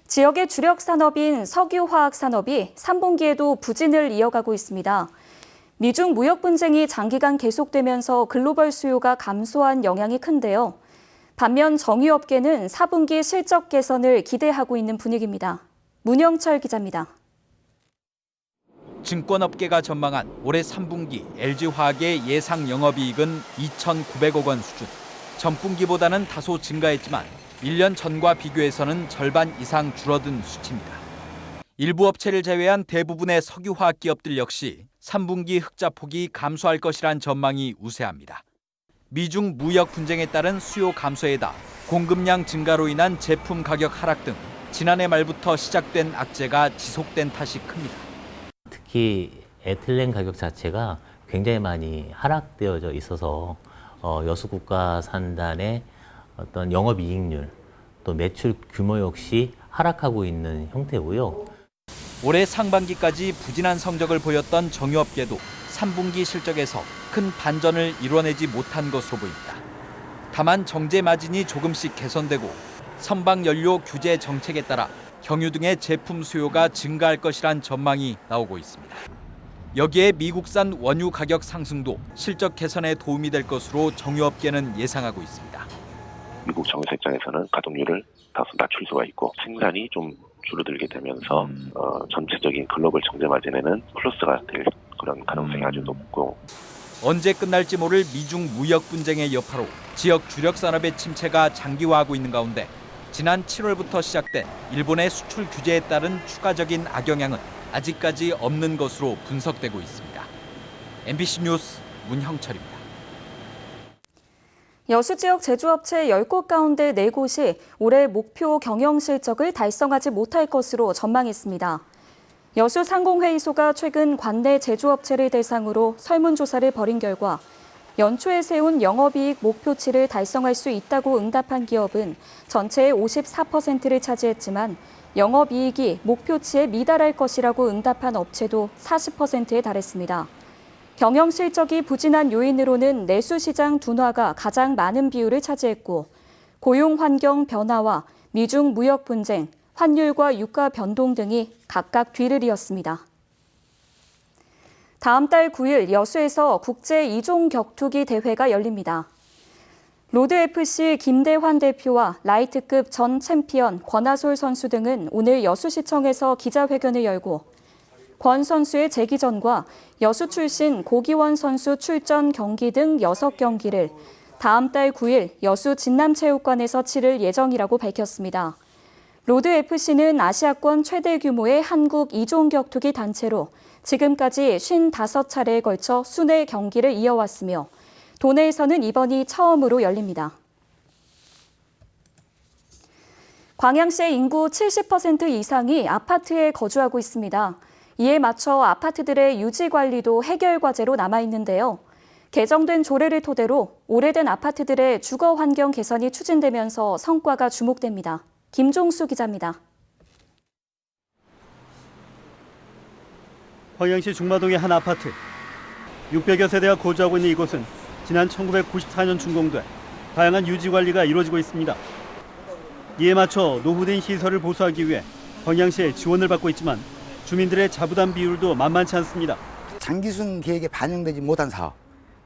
지역의 주력 산업인 석유화학 산업이 3분기에도 부진을 이어가고 있습니다. 미중 무역 분쟁이 장기간 계속되면서 글로벌 수요가 감소한 영향이 큰데요. 반면 정유업계는 4분기 실적 개선을 기대하고 있는 분위기입니다. 문영철 기자입니다. 증권업계가 전망한 올해 3분기 LG화학의 예상 영업이익은 2,900억 원 수준. 전분기보다는 다소 증가했지만 1년 전과 비교해서는 절반 이상 줄어든 수치입니다. 일부 업체를 제외한 대부분의 석유화학 기업들 역시 3분기 흑자 폭이 감소할 것이란 전망이 우세합니다. 미중 무역 분쟁에 따른 수요 감소에다 공급량 증가로 인한 제품 가격 하락 등 지난해 말부터 시작된 악재가 지속된 탓이 큽니다. 특히 에틸렌 가격 자체가 굉장히 많이 하락되어져 있어서 여수국가산단의 어떤 영업이익률 또 매출 규모 역시 하락하고 있는 형태고요. 올해 상반기까지 부진한 성적을 보였던 정유업계도 3분기 실적에서 큰 반전을 이뤄내지 못한 것으로 보입니다. 다만 정제 마진이 조금씩 개선되고 선박 연료 규제 정책에 따라 경유 등의 제품 수요가 증가할 것이란 전망이 나오고 있습니다. 여기에 미국산 원유 가격 상승도 실적 개선에 도움이 될 것으로 정유업계는 예상하고 있습니다. 미국 정유사 입장에서는 가동률을 다소 낮출 수가 있고 생산이 좀 줄어들게 되면서 전체적인 글로벌 정제 마진에는 플러스가 될 그런 가능성이 아주 높고 언제 끝날지 모를 미중 무역 분쟁의 여파로 지역 주력 산업의 침체가 장기화하고 있는 가운데 지난 7월부터 시작된 일본의 수출 규제에 따른 추가적인 악영향은 아직까지 없는 것으로 분석되고 있습니다. MBC 뉴스 문형철입니다. 여수 지역 제조업체 10곳 가운데 4곳이 올해 목표 경영 실적을 달성하지 못할 것으로 전망했습니다. 여수 상공회의소가 최근 관내 제조업체를 대상으로 설문조사를 벌인 결과 연초에 세운 영업이익 목표치를 달성할 수 있다고 응답한 기업은 전체의 54%를 차지했지만 영업이익이 목표치에 미달할 것이라고 응답한 업체도 40%에 달했습니다. 경영 실적이 부진한 요인으로는 내수시장 둔화가 가장 많은 비율을 차지했고 고용 환경 변화와 미중 무역 분쟁, 환율과 유가 변동 등이 각각 뒤를 이었습니다. 다음 달 9일 여수에서 국제 이종 격투기 대회가 열립니다. 로드FC 김대환 대표와 라이트급 전 챔피언 권하솔 선수 등은 오늘 여수시청에서 기자회견을 열고 권 선수의 재기전과 여수 출신 고기원 선수 출전 경기 등 6경기를 다음 달 9일 여수 진남체육관에서 치를 예정이라고 밝혔습니다. 로드FC는 아시아권 최대 규모의 한국 이종격투기 단체로 지금까지 55차례에 걸쳐 순회 경기를 이어왔으며 도내에서는 이번이 처음으로 열립니다. 광양시의 인구 70% 이상이 아파트에 거주하고 있습니다. 이에 맞춰 아파트들의 유지 관리도 해결 과제로 남아있는데요. 개정된 조례를 토대로 오래된 아파트들의 주거 환경 개선이 추진되면서 성과가 주목됩니다. 김종수 기자입니다. 광양시 중마동의 한 아파트. 600여 세대가 거주하고 있는 이곳은 지난 1994년 준공돼 다양한 유지 관리가 이루어지고 있습니다. 이에 맞춰 노후된 시설을 보수하기 위해 광양시의 지원을 받고 있지만 주민들의 자부담 비율도 만만치 않습니다. 장기순 계획에 반영되지 못한 사업,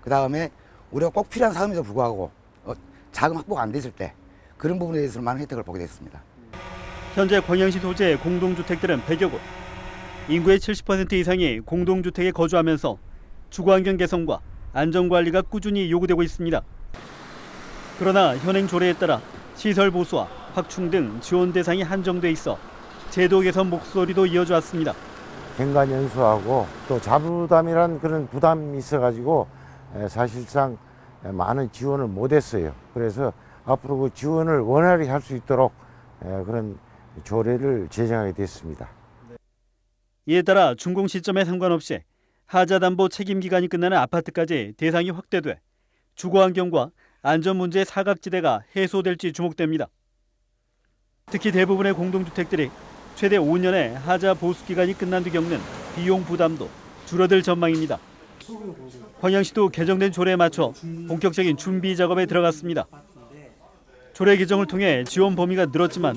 그다음에 우리가 꼭 필요한 사업임에도 불구하고 자금 확보가 안 됐을 때 그런 부분에 대해서는 많은 혜택을 보게 됐습니다. 현재 광양시 소재의 공동주택들은 100여 곳. 인구의 70% 이상이 공동주택에 거주하면서 주거환경 개선과 안전관리가 꾸준히 요구되고 있습니다. 그러나 현행 조례에 따라 시설 보수와 확충 등 지원 대상이 한정돼 있어 제도 개선 목소리도 이어져 왔습니다. 갱간 연수하고 또 자부담이란 그런 부담이 있어가지고 사실상 많은 지원을 못했어요. 그래서 앞으로 그 지원을 원활히 할 수 있도록 그런 조례를 제정하게 됐습니다. 이에 따라 준공 시점에 상관없이 하자담보 책임 기간이 끝나는 아파트까지 대상이 확대돼 주거환경과 안전 문제의 사각지대가 해소될지 주목됩니다. 특히 대부분의 공동주택들이 최대 5년의 하자 보수 기간이 끝난 뒤 겪는 비용 부담도 줄어들 전망입니다. 광양시도 개정된 조례에 맞춰 본격적인 준비 작업에 들어갔습니다. 조례 개정을 통해 지원 범위가 늘었지만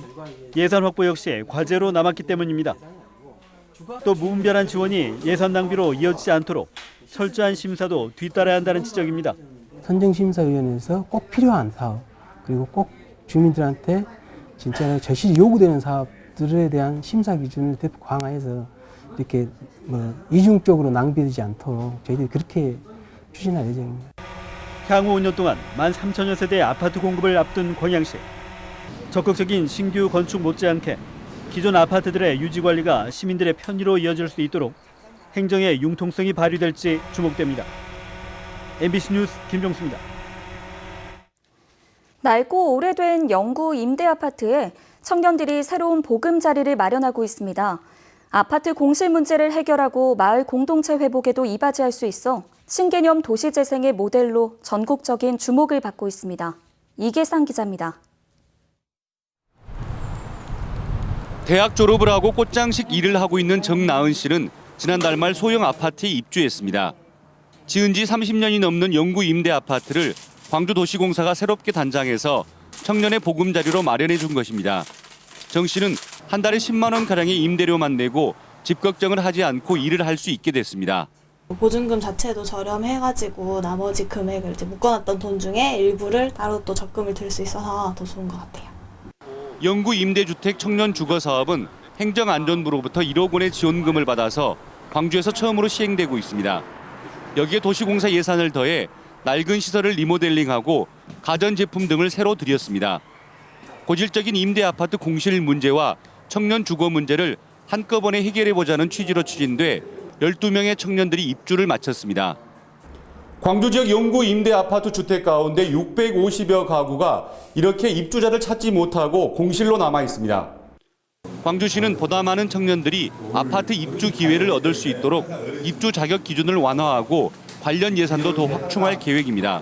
예산 확보 역시 과제로 남았기 때문입니다. 또 무분별한 지원이 예산 낭비로 이어지지 않도록 철저한 심사도 뒤따라야 한다는 지적입니다. 선정심사위원회에서 꼭 필요한 사업, 그리고 꼭 주민들한테 진짜 절실히 요구되는 사업들에 대한 심사 기준을 대폭 강화해서 이렇게 이중적으로 낭비되지 않도록 저희들이 그렇게 추진할 예정입니다. 향후 5년 동안 13,000여 세대의 아파트 공급을 앞둔 광양시. 적극적인 신규 건축 못지않게 기존 아파트들의 유지 관리가 시민들의 편의로 이어질 수 있도록 행정의 융통성이 발휘될지 주목됩니다. MBC 뉴스 김종수입니다. 낡고 오래된 영구 임대아파트에 청년들이 새로운 보금자리를 마련하고 있습니다. 아파트 공실 문제를 해결하고 마을 공동체 회복에도 이바지할 수 있어 신개념 도시재생의 모델로 전국적인 주목을 받고 있습니다. 이계상 기자입니다. 대학 졸업을 하고 꽃장식 일을 하고 있는 정나은 씨는 지난달 말 소형 아파트에 입주했습니다. 지은 지 30년이 넘는 영구 임대 아파트를 광주도시공사가 새롭게 단장해서 청년의 보금자리로 마련해 준 것입니다. 정 씨는 한 달에 10만 원가량의 임대료만 내고 집 걱정을 하지 않고 일을 할 수 있게 됐습니다. 보증금 자체도 저렴해가지고 나머지 금액을 이제 묶어놨던 돈 중에 일부를 따로 또 적금을 들 수 있어서 더 좋은 것 같아요. 영구 임대주택 청년 주거 사업은 행정안전부로부터 1억 원의 지원금을 받아서 광주에서 처음으로 시행되고 있습니다. 여기에 도시공사 예산을 더해 낡은 시설을 리모델링하고 가전제품 등을 새로 들였습니다. 고질적인 임대 아파트 공실 문제와 청년 주거 문제를 한꺼번에 해결해보자는 취지로 추진돼 12명의 청년들이 입주를 마쳤습니다. 광주 지역 영구 임대 아파트 주택 가운데 650여 가구가 이렇게 입주자를 찾지 못하고 공실로 남아 있습니다. 광주시는 보다 많은 청년들이 아파트 입주 기회를 얻을 수 있도록 입주 자격 기준을 완화하고 관련 예산도 더 확충할 계획입니다.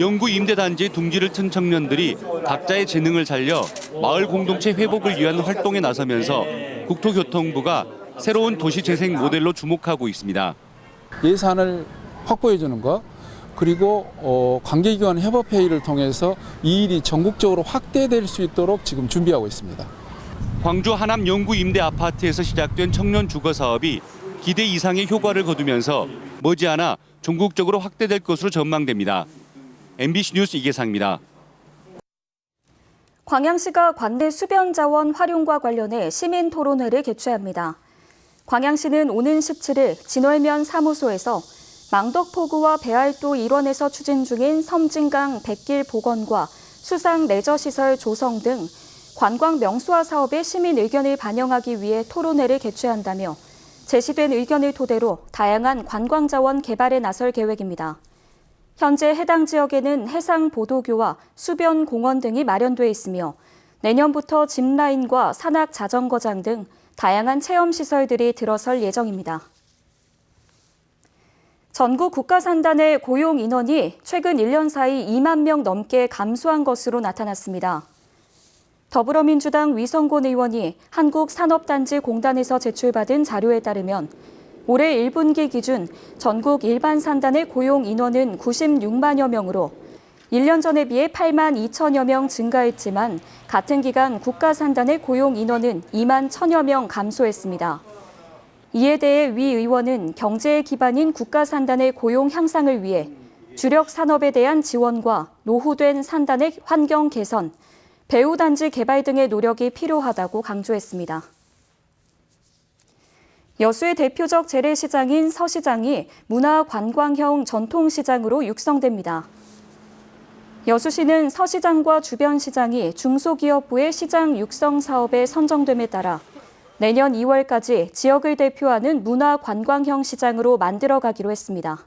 영구 임대단지에 둥지를 튼 청년들이 각자의 재능을 살려 마을 공동체 회복을 위한 활동에 나서면서 국토교통부가 새로운 도시재생 모델로 주목하고 있습니다. 예산을 확보해 주는 것, 그리고 관계기관 협업회의를 통해서 이 일이 전국적으로 확대될 수 있도록 지금 준비하고 있습니다. 광주 하남 영구 임대 아파트에서 시작된 청년 주거 사업이 기대 이상의 효과를 거두면서 머지않아 전국적으로 확대될 것으로 전망됩니다. MBC 뉴스 이계상입니다. 광양시가 관내 수변 자원 활용과 관련해 시민 토론회를 개최합니다. 광양시는 오는 17일 진월면 사무소에서 망덕포구와 배알도 일원에서 추진 중인 섬진강 백길 복원과 수상 레저시설 조성 등 관광 명소화 사업의 시민 의견을 반영하기 위해 토론회를 개최한다며 제시된 의견을 토대로 다양한 관광 자원 개발에 나설 계획입니다. 현재 해당 지역에는 해상 보도교와 수변 공원 등이 마련돼 있으며 내년부터 짚라인과 산악 자전거장 등 다양한 체험 시설들이 들어설 예정입니다. 전국 국가산단의 고용 인원이 최근 1년 사이 2만 명 넘게 감소한 것으로 나타났습니다. 더불어민주당 위성곤 의원이 한국산업단지공단에서 제출받은 자료에 따르면 올해 1분기 기준 전국 일반 산단의 고용 인원은 96만여 명으로 1년 전에 비해 8만 2천여 명 증가했지만 같은 기간 국가산단의 고용 인원은 2만 1천여 명 감소했습니다. 이에 대해 위 의원은 경제의 기반인 국가산단의 고용 향상을 위해 주력 산업에 대한 지원과 노후된 산단의 환경 개선, 배후단지 개발 등의 노력이 필요하다고 강조했습니다. 여수의 대표적 재래시장인 서시장이 문화관광형 전통시장으로 육성됩니다. 여수시는 서시장과 주변 시장이 중소기업부의 시장 육성 사업에 선정됨에 따라 내년 2월까지 지역을 대표하는 문화관광형 시장으로 만들어가기로 했습니다.